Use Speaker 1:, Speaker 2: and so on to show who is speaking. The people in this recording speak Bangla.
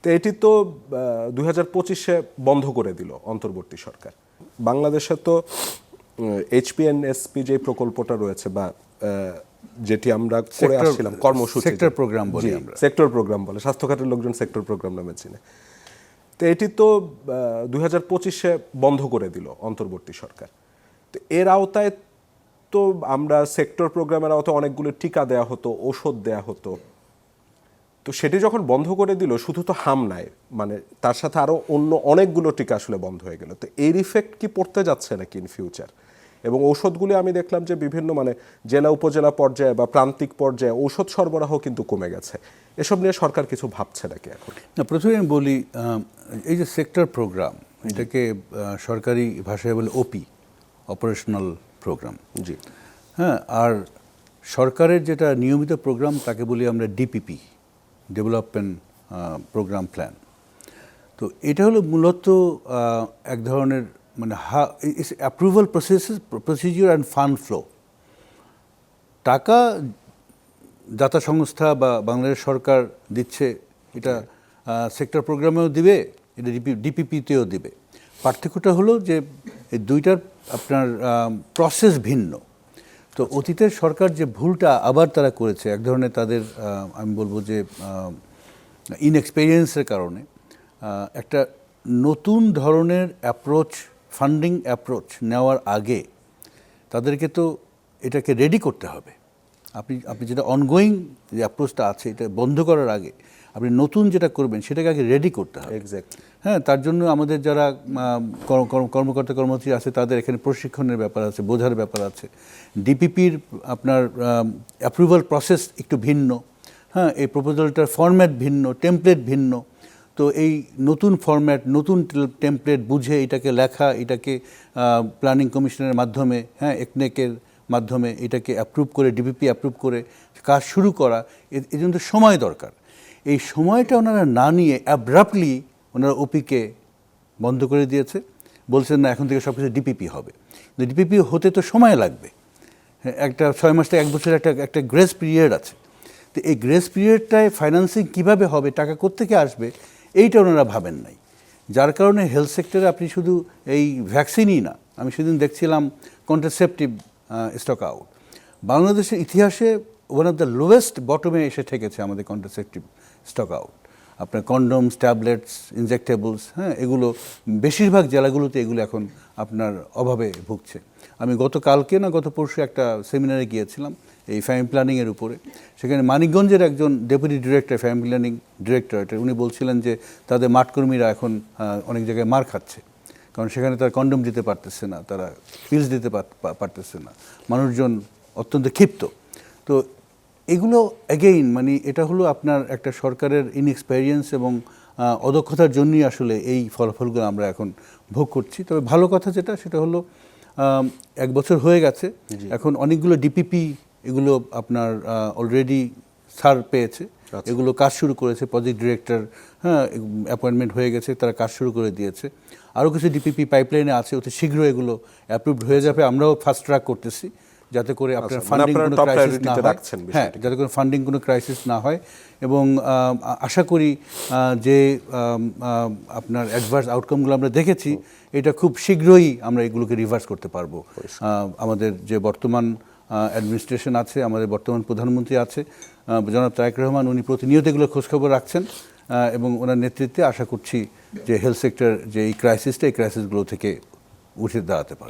Speaker 1: তো এটি তো 2025-এ বন্ধ করে দিল অন্তর্বর্তী সরকার। বাংলাদেশে তো HPNSP যে প্রকল্পটা রয়েছে বা যেটি আমরা করে আসছিলাম কর্মসূচি,
Speaker 2: সেক্টর প্রোগ্রাম বলি আমরা,
Speaker 1: সেক্টর প্রোগ্রাম বলে, স্বাস্থ্য খাতের লোকজন সেক্টর প্রোগ্রাম নামে চিনে। তো এটি তো 2025-এ বন্ধ করে দিল অন্তর্বর্তী সরকার। তো এর আওতায় তো আমরা সেক্টর প্রোগ্রামের আওতায় অনেকগুলো টিকা দেয়া হতো, ওষুধ দেয়া হতো। তো সেটি যখন বন্ধ করে দিল, শুধু তো হাম নাই, মানে তার সাথে আরও অন্য অনেকগুলো টিকা আসলে বন্ধ হয়ে গেল। তো এর ইফেক্ট কি পড়তে যাচ্ছে নাকি ইন ফিউচার? এবং ঔষধগুলি আমি দেখলাম যে বিভিন্ন মানে জেলা উপজেলা পর্যায়ে বা প্রান্তিক পর্যায়ে ঔষধ সরবরাহ কিন্তু কমে গেছে। এসব নিয়ে সরকার কিছু ভাবছে নাকি এখন?
Speaker 2: না, প্রথমে আমি বলি, এই যে সেক্টর প্রোগ্রাম, এটাকে সরকারি ভাষায় বলে ওপি, অপারেশনাল প্রোগ্রাম।
Speaker 1: জি
Speaker 2: হ্যাঁ, আর সরকারের যেটা নিয়মিত প্রোগ্রাম তাকে বলি আমরা ডিপিপি, ডেভেলপমেন্ট প্রোগ্রাম প্ল্যান। তো এটা হলো মূলত এক ধরনের মানে approval procedure and fund flow. টাকা দাতা সংস্থা বা বাংলাদেশ সরকার দিচ্ছে, এটা সেক্টর প্রোগ্রামেও দিবে, এটা ডিপিপিতেও দিবে। পার্থক্যটা হলো যে এই দুইটার আপনার প্রসেস ভিন্ন। তো অতীতের সরকার যে ভুলটা আবার তারা করেছে, এক ধরনের তাদের আমি বলবো যে ইনএক্সপেরিয়েন্সের কারণে একটা নতুন ধরনের অ্যাপ্রোচ, ফান্ডিং অ্যাপ্রোচ নেওয়ার আগে তাদেরকে তো এটাকে রেডি করতে হবে। আপনি যেটা অনগোয়িং যে অ্যাপ্রোচটা আছে, এটা বন্ধ করার আগে আপনি নতুন যেটা করবেন সেটাকে আগে রেডি করতে হবে।
Speaker 1: এক্স্যাক্টলি।
Speaker 2: হ্যাঁ, তার জন্য আমাদের যারা কর্মকর্তা কর্মচারী আছে তাদের এখানে প্রশিক্ষণের ব্যাপার আছে, বোঝার ব্যাপার আছে। ডিপিপির আপনার অ্যাপ্রুভাল প্রসেস একটু ভিন্ন। হ্যাঁ, এই প্রপোজালটার ফরম্যাট ভিন্ন, টেমপ্লেট ভিন্ন। তো এই নতুন ফরম্যাট, নতুন টেমপ্লেট বুঝে এটাকে লেখা, এটাকে প্ল্যানিং কমিশনের মাধ্যমে, হ্যাঁ, একনেকের মাধ্যমে এটাকে অ্যাপ্রুভ করে, ডিপিপি অ্যাপ্রুভ করে কাজ শুরু করা, এর জন্য সময় দরকার। এই সময়টা ওনারা না নিয়ে অ্যাব্রাপ্টলি ওনারা ওপিকে বন্ধ করে দিয়েছে, বলছেন না এখন থেকে সব কিছু ডিপিপি হবে। কিন্তু ডিপিপি হতে তো সময় লাগবে, একটা 6 মাস থেকে 1 বছর একটা গ্রেস পিরিয়ড আছে। তো এই গ্রেস পিরিয়ডটায় ফাইন্যান্সিং কীভাবে হবে, টাকা কোত্থেকে আসবে, এইটা ওনারা ভাবেন নাই। যার কারণে হেলথ সেক্টরে আপনি শুধু এই ভ্যাকসিনই না, আমি সেদিন দেখছিলাম কন্ট্রাসেপটিভ স্টক আউট বাংলাদেশের ইতিহাসে ওয়ান অফ দ্য লোয়েস্ট বটমে এসে ঠেকেছে আমাদের কন্ট্রাসেপটিভ স্টক আউট। আপনার কন্ডোমস, ট্যাবলেটস, ইনজেক্টেবলস, হ্যাঁ, এগুলো বেশিরভাগ জেলাগুলোতে এগুলো এখন আপনার অভাবে ভুগছে। আমি গতকালকে না গত পরশু একটা সেমিনারে গিয়েছিলাম এই ফ্যামিলি প্ল্যানিংয়ের উপরে। সেখানে মানিকগঞ্জের একজন deputy director, family planning directorate, উনি বলছিলেন যে তাদের মাঠকর্মীরা এখন অনেক জায়গায় মার খাচ্ছে, কারণ সেখানে তারা কন্ডোম দিতে পারতেছে না, তারা পিলস দিতে পারতেছে না, মানুষজন অত্যন্ত ক্ষিপ্ত। তো এগুলো অ্যাগেইন মানে এটা হলো আপনার একটা সরকারের ইনএক্সপেরিয়েন্স এবং অদক্ষতার জন্যই আসলে এই ফলাফলগুলো আমরা এখন ভোগ করছি। তবে ভালো কথা যেটা, সেটা হলো 1 বছর হয়ে গেছে, এখন অনেকগুলো ডিপিপি এগুলো আপনার অলরেডি ছাড় পেয়েছে, এগুলো কাজ শুরু করেছে, প্রজেক্ট ডিরেক্টর, হ্যাঁ, অ্যাপয়েন্টমেন্ট হয়ে গেছে, তারা কাজ শুরু করে দিয়েছে। আরও কিছু ডিপিপি পাইপলাইনে আছে, অতি শীঘ্র এগুলো অ্যাপ্রুভড হয়ে যাবে। আমরাও ফাস্ট ট্র্যাক করতেছি যাতে করে আপনার ফান্ডিং কোনো ক্রাইসিস না হয়, হ্যাঁ, যাতে করে ফান্ডিং কোনো ক্রাইসিস না হয়। এবং আশা করি যে আপনার অ্যাডভার্স আউটকামগুলো আমরা দেখেছি, এটা খুব শীঘ্রই আমরা এগুলোকে রিভার্স করতে পারবো। আমাদের যে বর্তমান অ্যাডমিনিস্ট্রেশন আছে, আমাদের বর্তমান প্রধানমন্ত্রী আছে জনাব তারেক রহমান, উনি প্রতিনিয়ত এগুলো খোঁজখবর রাখছেন এবং ওনার নেতৃত্বে আশা করছি যে হেলথ সেক্টর যে এই ক্রাইসিসগুলো থেকে উঠে দাঁড়াতে পারবে।